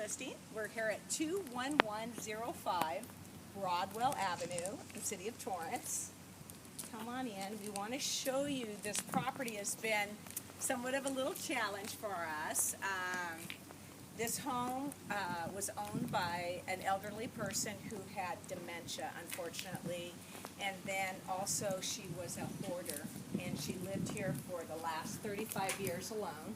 listing. We're here at 21105 Broadwell Avenue, the city of Torrance. Come on in. We want to show you this property has been somewhat of a little challenge for us. This home was owned by an elderly person who had dementia, unfortunately, and then also she was a hoarder, and she lived here for the last 35 years alone.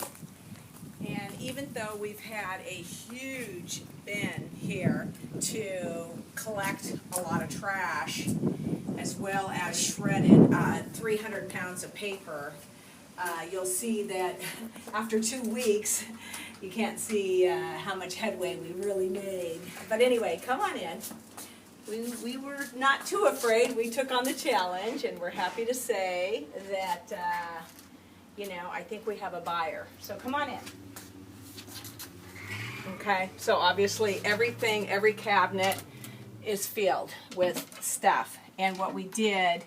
And even though we've had a huge bin here to collect a lot of trash, as well as shredded 300 pounds of paper, you'll see that after 2 weeks, you can't see how much headway we really made. But anyway, come on in. We were not too afraid. We took on the challenge, and we're happy to say that, I think we have a buyer. So come on in. Okay, so obviously everything, every cabinet is filled with stuff. And what we did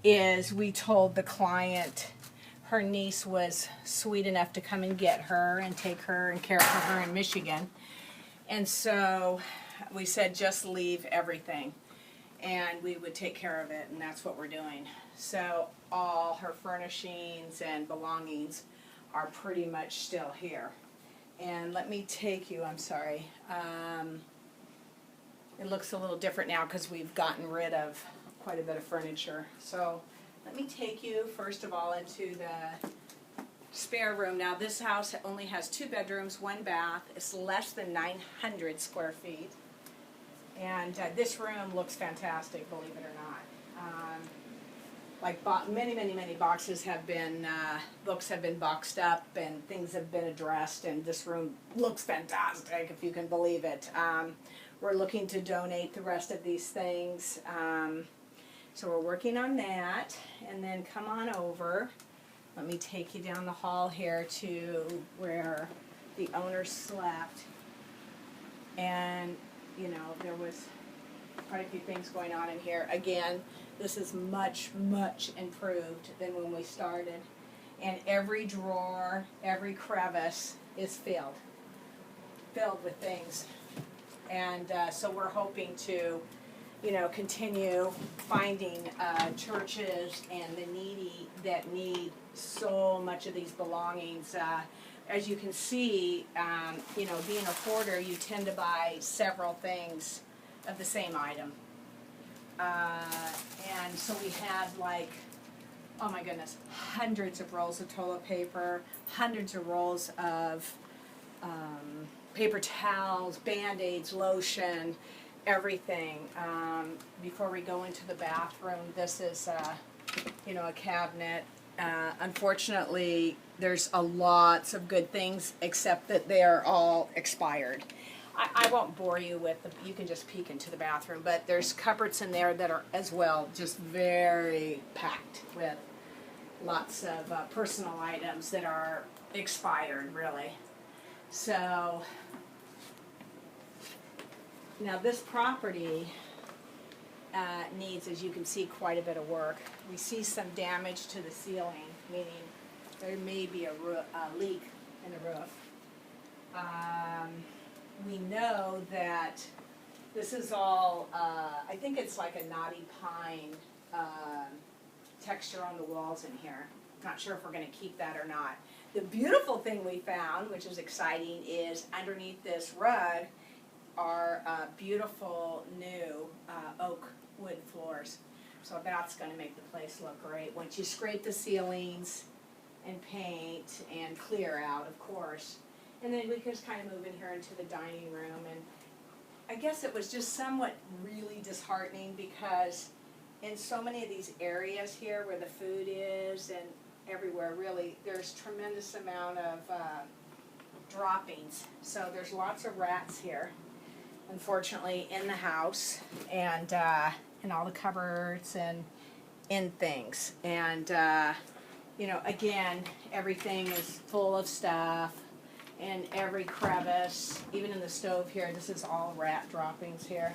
is we told the client her niece was sweet enough to come and get her and take her and care for her in Michigan. And so we said just leave everything and we would take care of it, and that's what we're doing. So all her furnishings and belongings are pretty much still here. And let me take you, I'm sorry, it looks a little different now because we've gotten rid of quite a bit of furniture. So let me take you first of all into the spare room. Now this house only has 2 bedrooms, 1 bath. It's less than 900 square feet. And this room looks fantastic, believe it or not. Many boxes have been, books have been boxed up and things have been addressed, and this room looks fantastic, if you can believe it. We're looking to donate the rest of these things. So we're working on that, and then come on over. Let me take you down the hall here to where the owner slept. And, there was quite a few things going on in here. Again, this is much, much improved than when we started. And every drawer, every crevice is filled with things. And so we're hoping to, continue finding churches and the needy that need so much of these belongings. As you can see, being a hoarder, you tend to buy several things of the same item. And so we had oh my goodness, hundreds of rolls of toilet paper, hundreds of rolls of paper towels, Band-Aids, lotion, everything. Before we go into the bathroom, this is a cabinet. Unfortunately, there's lots of good things, except that they are all expired. I won't bore you with them. You can just peek into the bathroom, but there's cupboards in there that are as well just very packed with lots of personal items that are expired, really. So now this property needs, as you can see, quite a bit of work. We see some damage to the ceiling, meaning there may be a leak in the roof. We know that this is all, I think it's like a knotty pine texture on the walls in here. Not sure if we're going to keep that or not. The beautiful thing we found, which is exciting, is underneath this rug are beautiful new oak wood floors. So that's going to make the place look great. Once you scrape the ceilings and paint and clear out, of course. And then we just kind of move in here into the dining room. And I guess it was just somewhat really disheartening because in so many of these areas here where the food is and everywhere, really, there's tremendous amount of droppings. So there's lots of rats here, unfortunately, in the house and in all the cupboards and in things. And, again, everything is full of stuff. And every crevice, even in the stove here, this is all rat droppings here.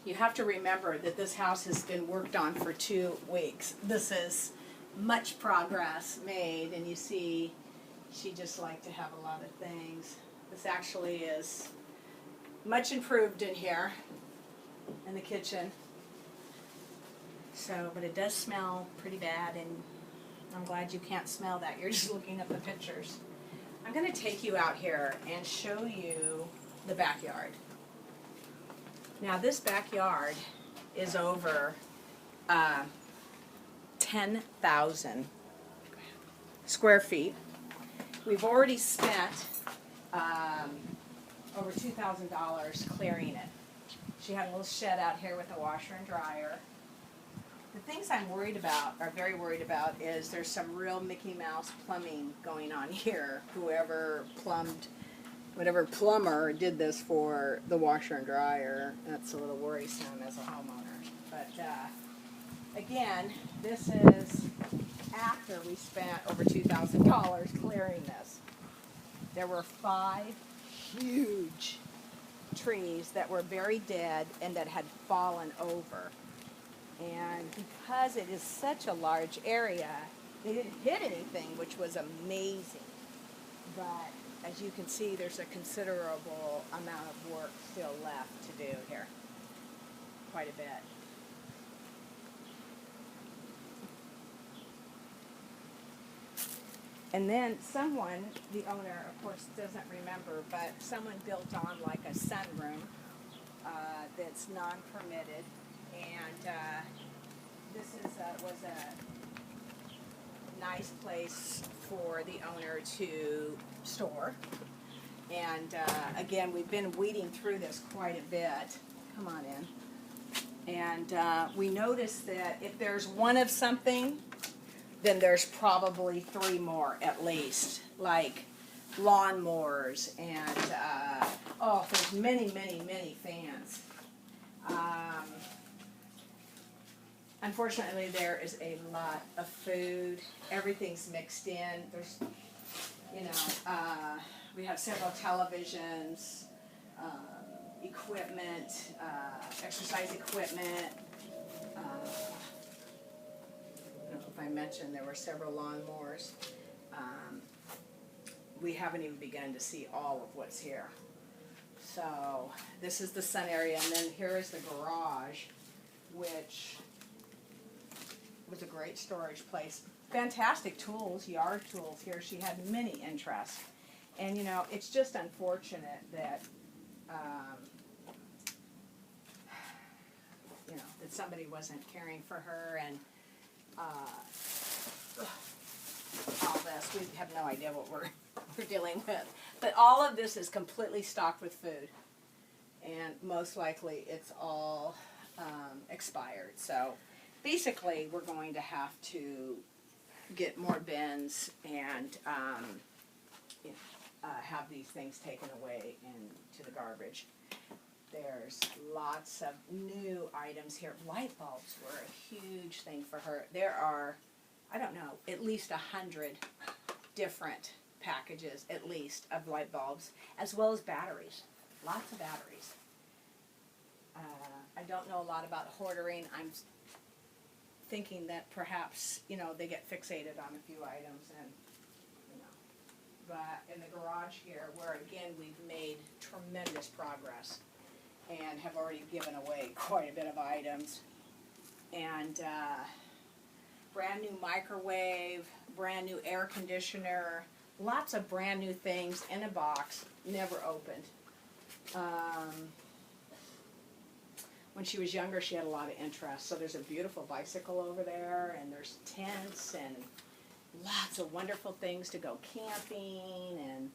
You have to remember that this house has been worked on for 2 weeks. This is much progress made, and you see she just liked to have a lot of things. This actually is much improved in here, in the kitchen. So, but it does smell pretty bad, and I'm glad you can't smell that. You're just looking at the pictures. I'm going to take you out here and show you the backyard. Now, this backyard is over 10,000 square feet. We've already spent over $2,000 clearing it. She had a little shed out here with a washer and dryer. The things I'm worried about, or very worried about, is there's some real Mickey Mouse plumbing going on here. Whoever plumbed, whatever plumber did this for the washer and dryer, that's a little worrisome as a homeowner. But again, this is after we spent over $2,000 clearing this. There were 5 huge trees that were very dead and that had fallen over. And because it is such a large area, they didn't hit anything, which was amazing. But as you can see, there's a considerable amount of work still left to do here. Quite a bit. And then someone, the owner, of course, doesn't remember, but someone built on like a sunroom that's non-permitted. And this was a nice place for the owner to store. And again, we've been weeding through this quite a bit. Come on in. And we noticed that if there's one of something, then there's probably 3 more at least, like lawnmowers and, oh, there's many, many, many fans. Unfortunately, there is a lot of food. Everything's mixed in. There's, you know, we have several televisions, equipment, exercise equipment. I don't know if I mentioned there were several lawnmowers. We haven't even begun to see all of what's here. So this is the sun area, and then here is the garage, which was a great storage place. Fantastic tools, yard tools here. She had many interests. And you know, it's just unfortunate that, you know, that somebody wasn't caring for her, and all this. We have no idea what we're dealing with. But all of this is completely stocked with food. And most likely it's all expired. So basically, we're going to have to get more bins and have these things taken away into the garbage. There's lots of new items here. Light bulbs were a huge thing for her. There are, I don't know, at least 100 different packages, at least, of light bulbs, as well as batteries. Lots of batteries. I don't know a lot about hoarding. I'm thinking that perhaps, you know, they get fixated on a few items, and, you know. But in the garage here, where again we've made tremendous progress and have already given away quite a bit of items, and brand new microwave, brand new air conditioner, lots of brand new things in a box, never opened. When she was younger, she had a lot of interest. So there's a beautiful bicycle over there, and there's tents and lots of wonderful things to go camping, and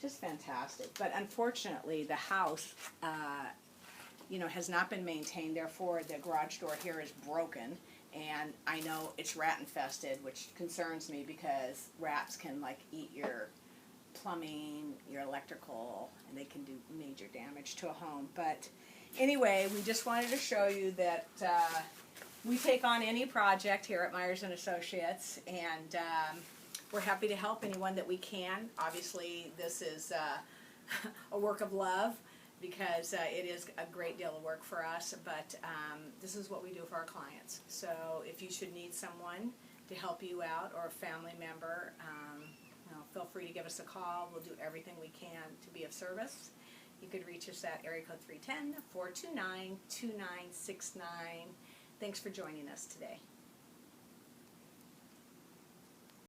just fantastic. But unfortunately, the house, you know, has not been maintained. Therefore, the garage door here is broken, and I know it's rat infested, which concerns me because rats can like eat your plumbing, your electrical, and they can do major damage to a home. But anyway, we just wanted to show you that we take on any project here at Myers & Associates, and we're happy to help anyone that we can. Obviously, this is a work of love because it is a great deal of work for us, but this is what we do for our clients. So if you should need someone to help you out or a family member, you know, feel free to give us a call. We'll do everything we can to be of service. You could reach us at area code 310-429-2969. Thanks for joining us today.